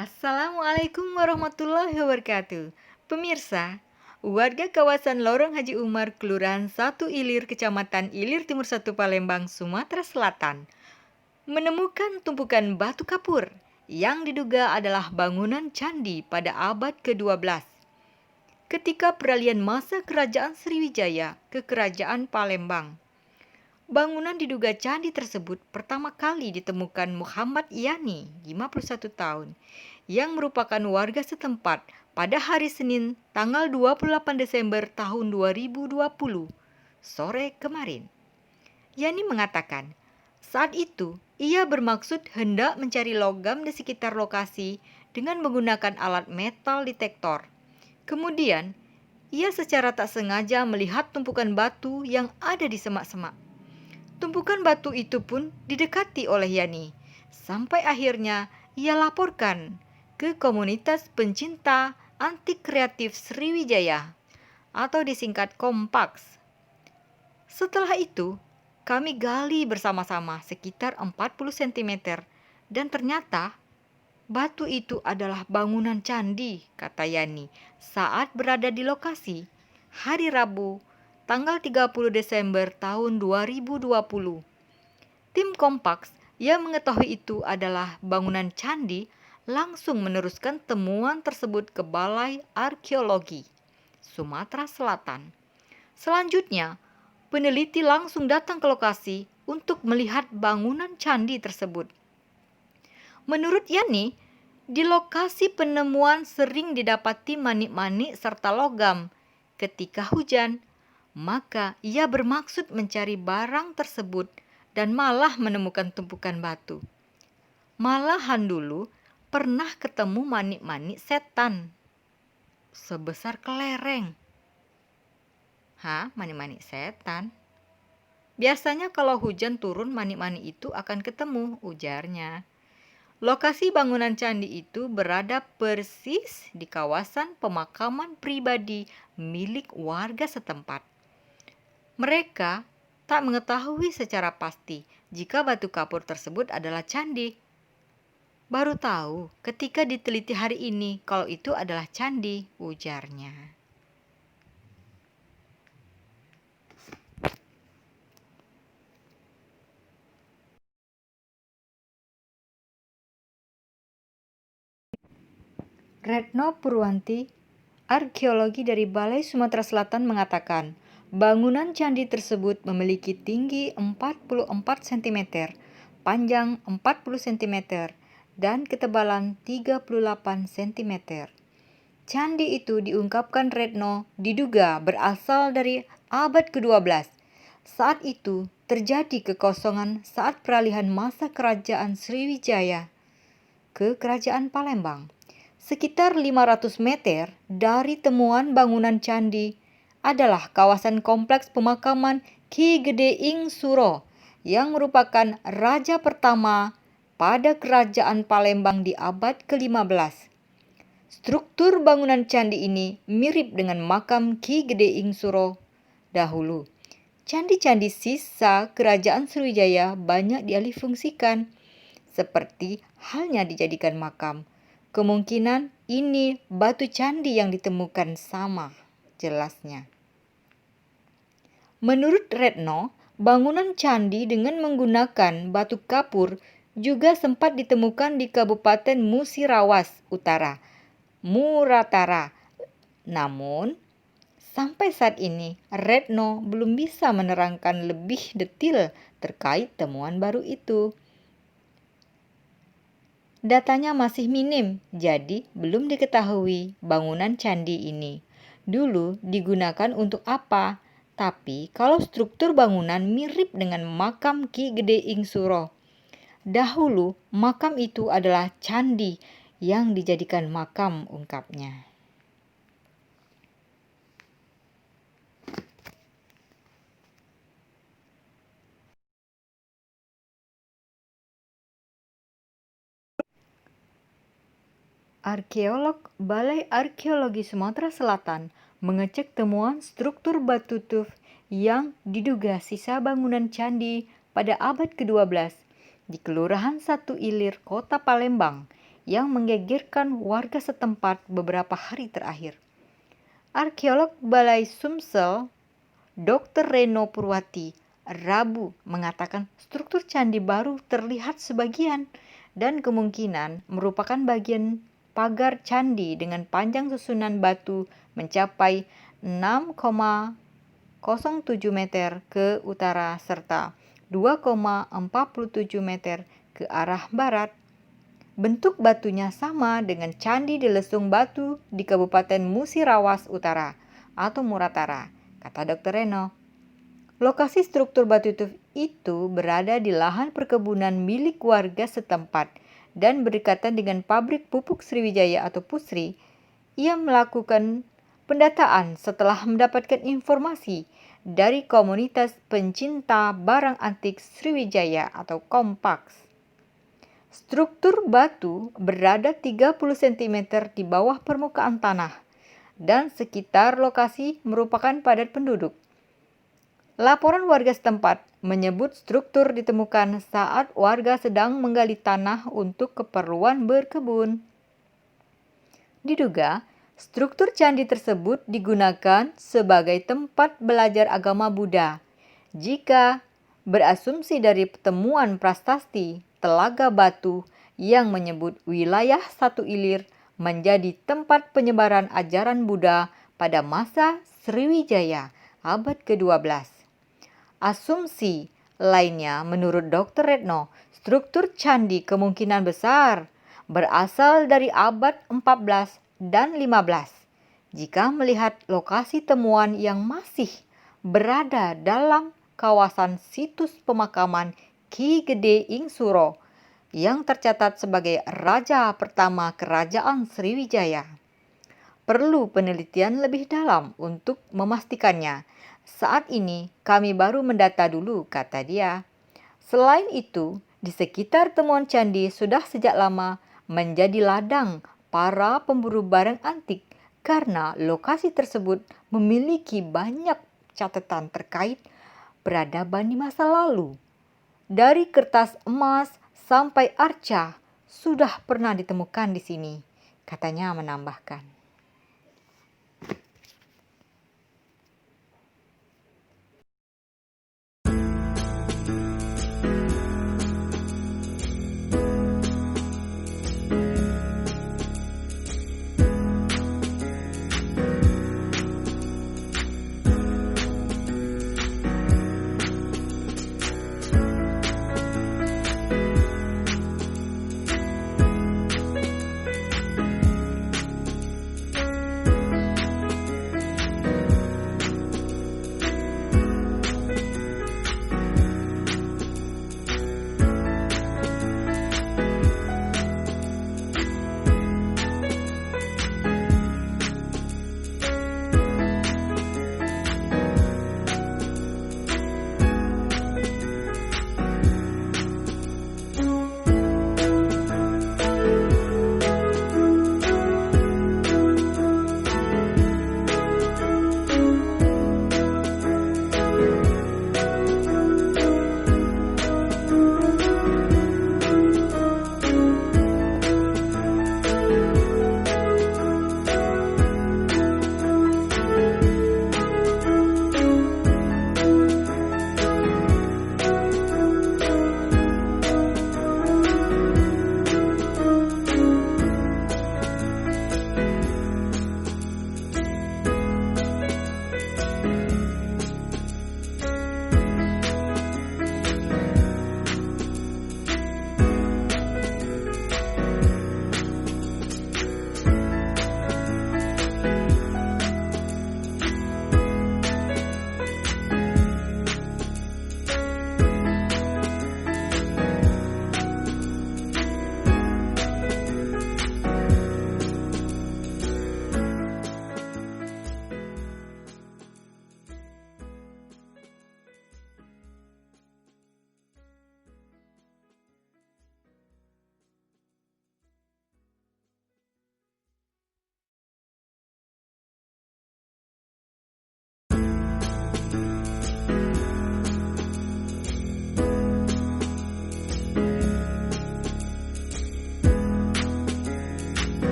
Assalamualaikum warahmatullahi wabarakatuh. Pemirsa, warga kawasan Lorong Haji Umar, Kelurahan 1 Ilir, Kecamatan Ilir Timur 1 Palembang, Sumatera Selatan, menemukan tumpukan batu kapur yang diduga adalah bangunan candi pada abad ke-12. Ketika peralihan masa Kerajaan Sriwijaya ke Kerajaan Palembang. Bangunan diduga candi tersebut pertama kali ditemukan Muhammad Yani, 51 tahun, yang merupakan warga setempat pada hari Senin tanggal 28 Desember tahun 2020, sore kemarin. Yani mengatakan, saat itu ia bermaksud hendak mencari logam di sekitar lokasi dengan menggunakan alat metal detektor. Kemudian, ia secara tak sengaja melihat tumpukan batu yang ada di semak-semak. Tumpukan batu itu pun didekati oleh Yani, sampai akhirnya ia laporkan ke komunitas pencinta antik kreatif Sriwijaya atau disingkat Kompaks. Setelah itu, kami gali bersama-sama sekitar 40 cm dan ternyata batu itu adalah bangunan candi, kata Yani, saat berada di lokasi hari Rabu tanggal 30 Desember tahun 2020. Tim Kompaks yang mengetahui itu adalah bangunan candi langsung meneruskan temuan tersebut ke Balai Arkeologi Sumatera Selatan. Selanjutnya, peneliti langsung datang ke lokasi untuk melihat bangunan candi tersebut. Menurut Yani, di lokasi penemuan sering didapati manik-manik serta logam. Ketika hujan, maka ia bermaksud mencari barang tersebut dan malah menemukan tumpukan batu. Malahan dulu pernah ketemu manik-manik setan sebesar kelereng. Hah, manik-manik setan? Biasanya kalau hujan turun manik-manik itu akan ketemu, ujarnya. Lokasi bangunan candi itu berada persis di kawasan pemakaman pribadi milik warga setempat. Mereka tak mengetahui secara pasti jika batu kapur tersebut adalah candi. Baru tahu ketika diteliti hari ini kalau itu adalah candi, ujarnya. Retno Purwanti, arkeologi dari Balai Sumatera Selatan mengatakan, bangunan candi tersebut memiliki tinggi 44 cm, panjang 40 cm, dan ketebalan 38 cm. Candi itu diungkapkan Retno diduga berasal dari abad ke-12. Saat itu terjadi kekosongan saat peralihan masa Kerajaan Sriwijaya ke Kerajaan Palembang. Sekitar 500 meter dari temuan bangunan candi adalah kawasan kompleks pemakaman Ki Gedeing Suro yang merupakan raja pertama pada Kerajaan Palembang di abad ke-15. Struktur bangunan candi ini mirip dengan makam Ki Gedeing Suro dahulu. Candi-candi sisa Kerajaan Sriwijaya banyak dialihfungsikan, seperti halnya dijadikan makam. Kemungkinan ini batu candi yang ditemukan sama, jelasnya. Menurut Retno, bangunan candi dengan menggunakan batu kapur juga sempat ditemukan di Kabupaten Musirawas Utara, Muratara. Namun, sampai saat ini Retno belum bisa menerangkan lebih detail terkait temuan baru itu. Datanya masih minim, jadi belum diketahui bangunan candi ini dulu digunakan untuk apa. Tapi kalau struktur bangunan mirip dengan makam Ki Gedeing Suro, dahulu makam itu adalah candi yang dijadikan makam, ungkapnya. Arkeolog Balai Arkeologi Sumatera Selatan mengecek temuan struktur batu tuf yang diduga sisa bangunan candi pada abad ke-12 di Kelurahan 1 Ilir, Kota Palembang. yang menggegerkan warga setempat beberapa hari terakhir. Arkeolog Balai Sumsel, Dr. Reno Purwati, Rabu mengatakan struktur candi baru terlihat sebagian dan kemungkinan merupakan bagian pagar candi dengan panjang susunan batu mencapai 6,07 meter ke utara serta 2,47 meter ke arah barat. Bentuk batunya sama dengan Candi di Lesung Batu di Kabupaten Musirawas Utara atau Muratara, kata Dr. Reno. Lokasi struktur batu itu berada di lahan perkebunan milik warga setempat dan berdekatan dengan pabrik pupuk Sriwijaya atau Pusri. Ia melakukan pendataan setelah mendapatkan informasi dari komunitas pencinta barang antik Sriwijaya atau Kompaks. Struktur batu berada 30 cm di bawah permukaan tanah dan sekitar lokasi merupakan padat penduduk. Laporan warga setempat menyebut struktur ditemukan saat warga sedang menggali tanah untuk keperluan berkebun. Diduga, struktur candi tersebut digunakan sebagai tempat belajar agama Buddha. Jika berasumsi dari temuan prasasti Telaga Batu yang menyebut wilayah Satu Ilir menjadi tempat penyebaran ajaran Buddha pada masa Sriwijaya abad ke-12. Asumsi lainnya menurut Dr. Retno, struktur candi kemungkinan besar berasal dari abad 14 dan 15. Jika melihat lokasi temuan yang masih berada dalam kawasan situs pemakaman Ki Gede Ing Suro yang tercatat sebagai raja pertama kerajaan Sriwijaya. Perlu penelitian lebih dalam untuk memastikannya. Saat ini kami baru mendata dulu, kata dia. Selain itu, di sekitar temuan candi sudah sejak lama menjadi ladang para pemburu barang antik karena lokasi tersebut memiliki banyak catatan terkait peradaban di masa lalu. Dari kertas emas sampai arca sudah pernah ditemukan di sini, katanya menambahkan.